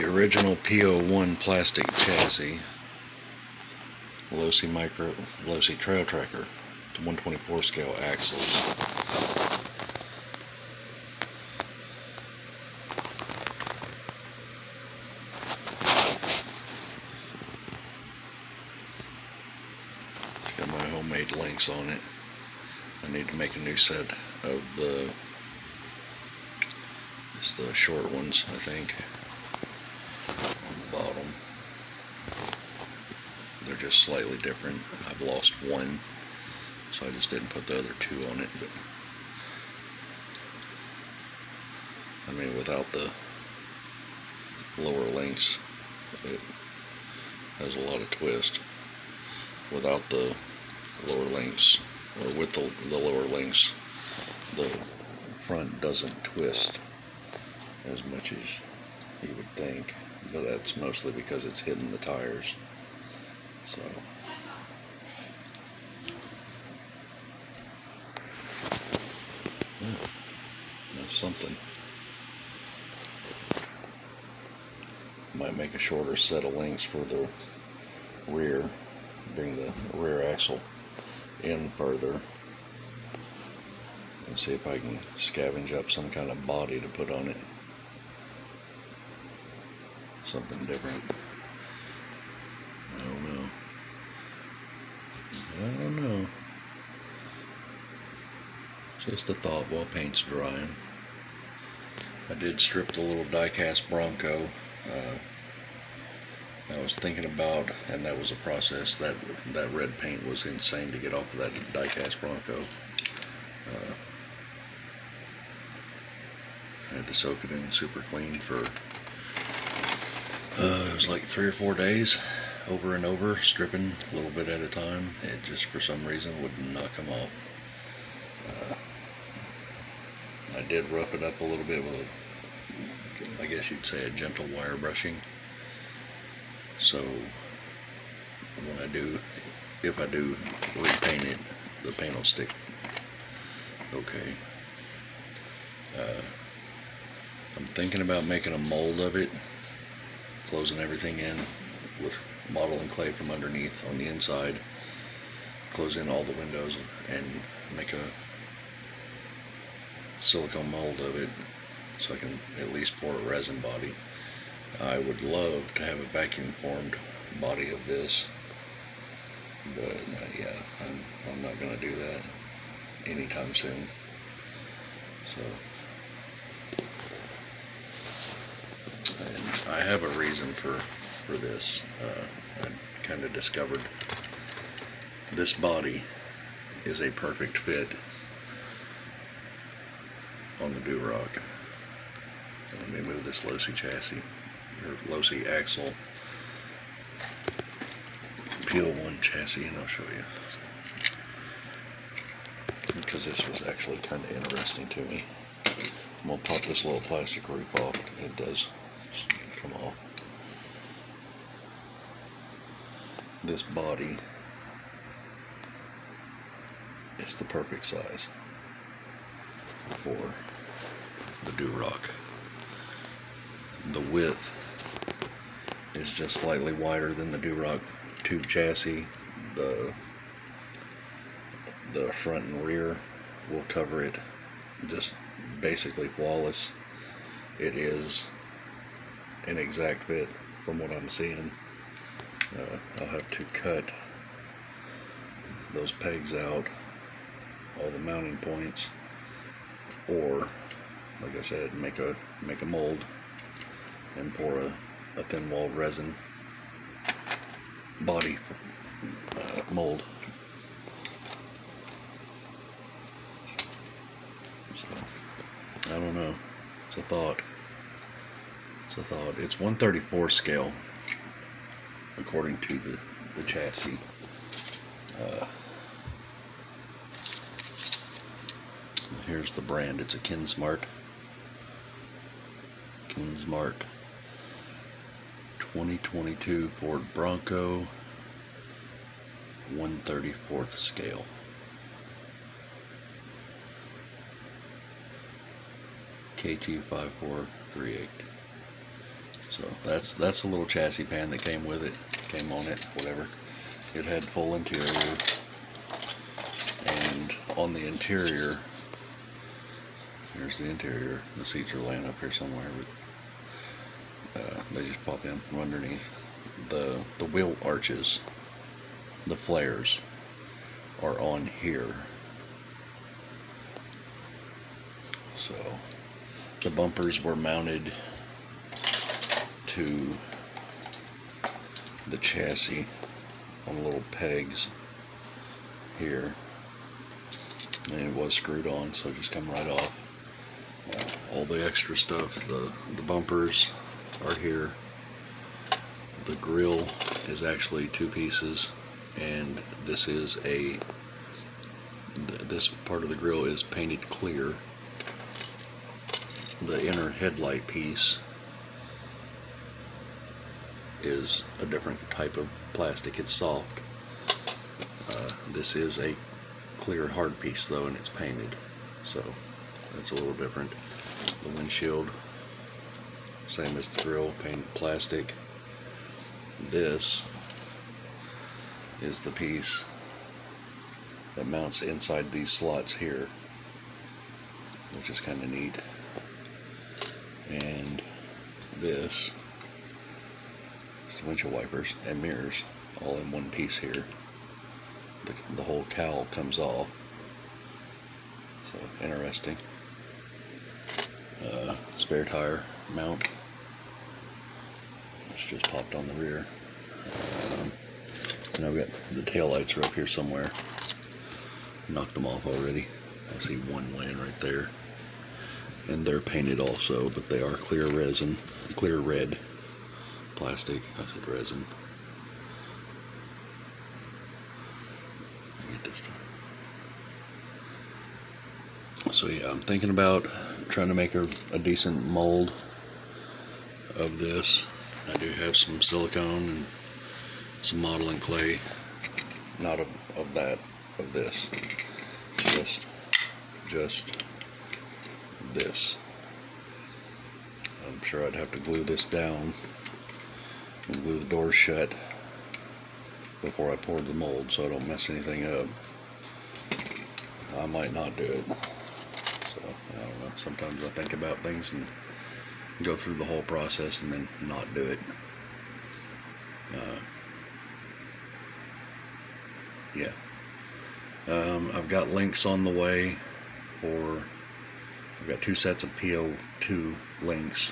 original PO1 plastic chassis, Losi Trail Tracker, to 124 scale axles. It's got my homemade links on it. I need to make a new set of the short ones, I think, on the bottom. They're just slightly different. I've lost one, so I just didn't put the other two on it. But I mean, without the lower links, it has a lot of twist. Without the lower links, or with the lower links, the front doesn't twist as much as you would think, but that's mostly because it's hitting the tires. So yeah, that's something. Might make a shorter set of links for the rear, bring the rear axle in further, and see if I can scavenge up some kind of body to put on it. Something different. I don't know. Just a thought while paint's drying. I did strip the little die-cast Bronco. I was thinking about, and that was a process, that red paint was insane to get off of that die-cast Bronco. I had to soak it in super clean for it was like 3 or 4 days, over and over, stripping a little bit at a time. It just, for some reason, would not come off. I did rough it up a little bit with I guess you'd say a gentle wire brushing. So if I do repaint it, the paint will stick okay. I'm thinking about making a mold of it, closing everything in with modeling clay from underneath on the inside, close in all the windows, and make a silicone mold of it so I can at least pour a resin body. I would love to have a vacuum formed body of this, but yeah, I'm not going to do that anytime soon. So, and I have a reason for this. I kind of discovered this body is a perfect fit on the Duroc. Let me move this Losi chassis, or Losi axle, PO1 chassis, and I'll show you. Because this was actually kind of interesting to me. I'm going to pop this little plastic roof off. It does come off. This body is the perfect size for the Duroc. The width is just slightly wider than the Duroc tube chassis. The front and rear will cover it just basically flawless. It is an exact fit from what I'm seeing. I'll have to cut those pegs out, all the mounting points, or like I said, make a mold and pour a thin walled resin body mold. So I don't know. It's a thought. It's 1/34 scale according to the chassis. Here's the brand. It's a Kinsmart 2022 Ford Bronco, 1/34 scale. KT5438. So that's the little chassis pan that came with it, came on it, whatever. It had full interior, and on the interior, here's the interior. The seats are laying up here somewhere, but they just pop in from underneath. The wheel arches, the flares, are on here. So the bumpers were mounted to the chassis on little pegs here, and it was screwed on, so it just come right off. All the extra stuff, the bumpers are here. The grill is actually two pieces, and this part of the grill is painted clear. The inner headlight piece is a different type of plastic. It's soft. This is a clear hard piece though, and it's painted, so that's a little different. The windshield, same as the grill, painted plastic. This is the piece that mounts inside these slots here, which is kind of neat. And this is the windshield wipers and mirrors all in one piece here. The whole cowl comes off, so interesting. Spare tire mount, it's just popped on the rear. And I've got the tail lights are up here somewhere. Knocked them off already. I see one laying right there, and they're painted also, but they are clear resin, clear red plastic. I said resin. Get this time. So yeah, I'm thinking about trying to make a decent mold of this. I do have some silicone and some modeling clay, not of this, just this. I'm sure I'd have to glue this down and glue the doors shut before I poured the mold so I don't mess anything up. I might not do it. So, I don't know. Sometimes I think about things and go through the whole process and then not do it. Yeah. I've got links on the way I've got 2 sets of PO2 links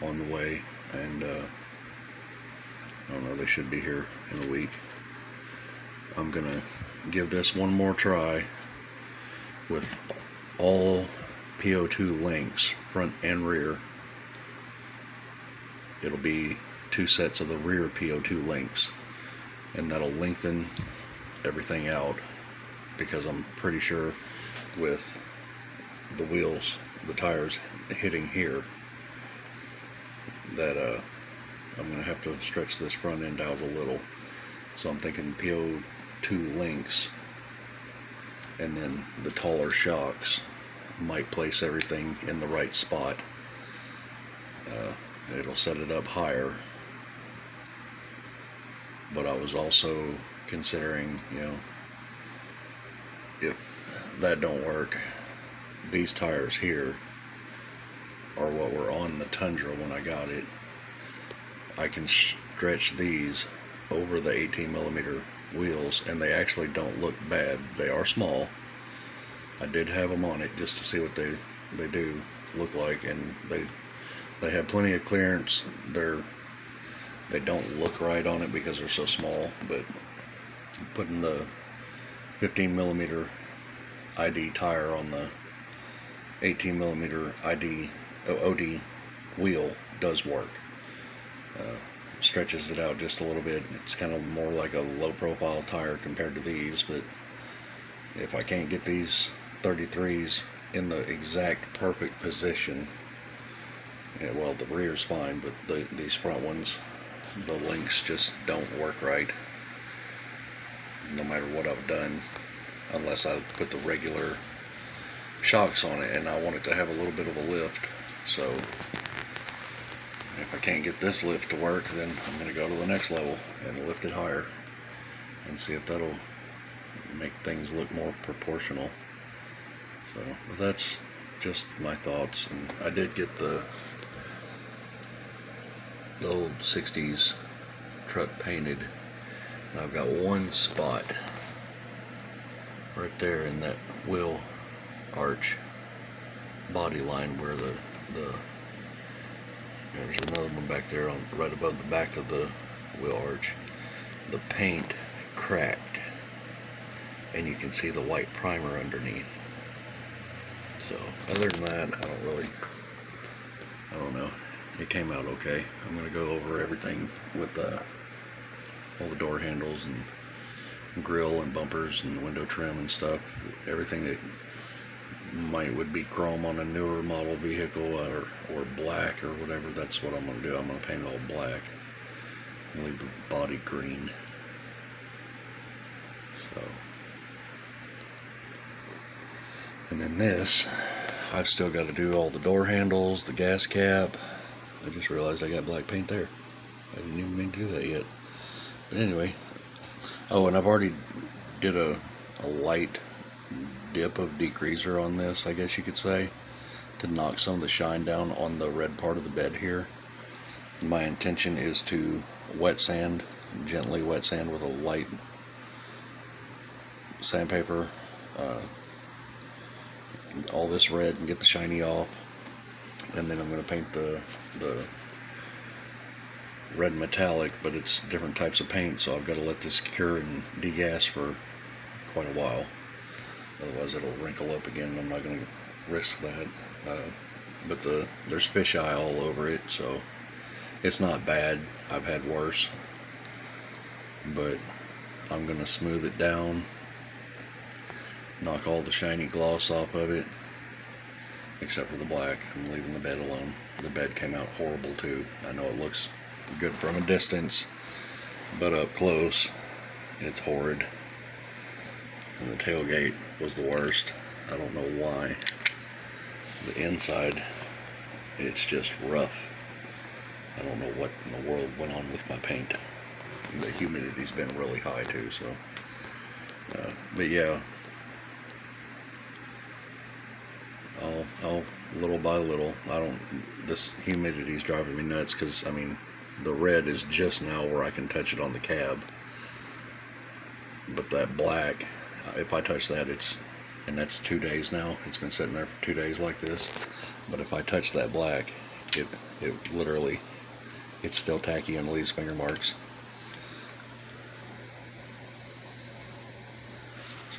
on the way, and I don't know, they should be here in a week. I'm gonna give this one more try with all PO2 links, front and rear. It'll be 2 sets of the rear PO2 links, and that'll lengthen everything out, because I'm pretty sure with the wheels, the tires hitting here, that I'm going to have to stretch this front end out a little. So I'm thinking PO2 links, and then the taller shocks might place everything in the right spot. It'll set it up higher. But I was also considering, if that don't work, these tires here are what were on the Tundra when I got it. I can stretch these over the 18mm wheels, and they actually don't look bad. They are small. I did have them on it just to see what they do look like, and they have plenty of clearance. They don't look right on it because they're so small, but putting the 15mm ID tire on the 18mm OD wheel does work. Stretches it out just a little bit. It's kind of more like a low profile tire compared to these, but if I can't get these 33s in the exact perfect position, well, the rear's fine, but these front ones, the links just don't work right, no matter what I've done, unless I put the regular shocks on it, and I want it to have a little bit of a lift. So if I can't get this lift to work, then I'm going to go to the next level and lift it higher and see if that'll make things look more proportional. So, but that's just my thoughts. And I did get the old 60s truck painted, and I've got one spot right there in that wheel arch body line where the there's another one back there on right above the back of the wheel arch. The paint cracked, and you can see the white primer underneath. So other than that, I don't know. It came out okay. I'm gonna go over everything with all the door handles and grill and bumpers and window trim and stuff. Everything that would be chrome on a newer model vehicle or black or whatever. That's what I'm gonna do. I'm gonna paint it all black and leave the body green. So, and then this, I've still got to do all the door handles, the gas cap. I just realized I got black paint there. I didn't even mean to do that yet. But anyway, oh, and I've already did a light dip of degreaser on this, I guess you could say, to knock some of the shine down on the red part of the bed here. My intention is to gently wet sand with a light sandpaper, all this red, and get the shiny off. And then I'm going to paint the red metallic, but it's different types of paint, so I've got to let this cure and degas for quite a while. Otherwise it'll wrinkle up again. I'm not going to risk that. But there's fisheye all over it, so it's not bad. I've had worse. But I'm going to smooth it down, knock all the shiny gloss off of it, except for the black. I'm leaving the bed alone. The bed came out horrible too. I know it looks good from a distance, but up close it's horrid. And the tailgate was the worst. I don't know why. The inside, it's just rough. I don't know what in the world went on with my paint. The humidity's been really high too, so but yeah, I'll little by little. This humidity's driving me nuts, because I mean the red is just now where I can touch it on the cab, but that black, if I touch that, and that's 2 days now. It's been sitting there for 2 days like this. But if I touch that black, it literally, it's still tacky and leaves finger marks.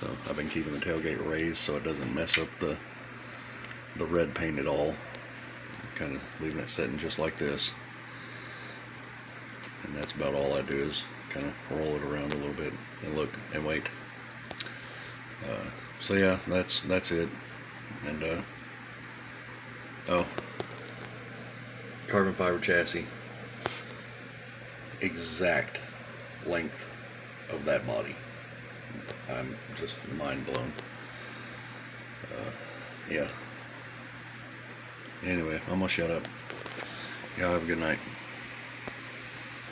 So I've been keeping the tailgate raised so it doesn't mess up the red paint at all. Kind of leaving it sitting just like this. And that's about all I do, is kind of roll it around a little bit and look and wait. So yeah, that's it. And carbon fiber chassis, exact length of that body. I'm just mind blown. Yeah. Anyway, I'm gonna shut up. Y'all have a good night.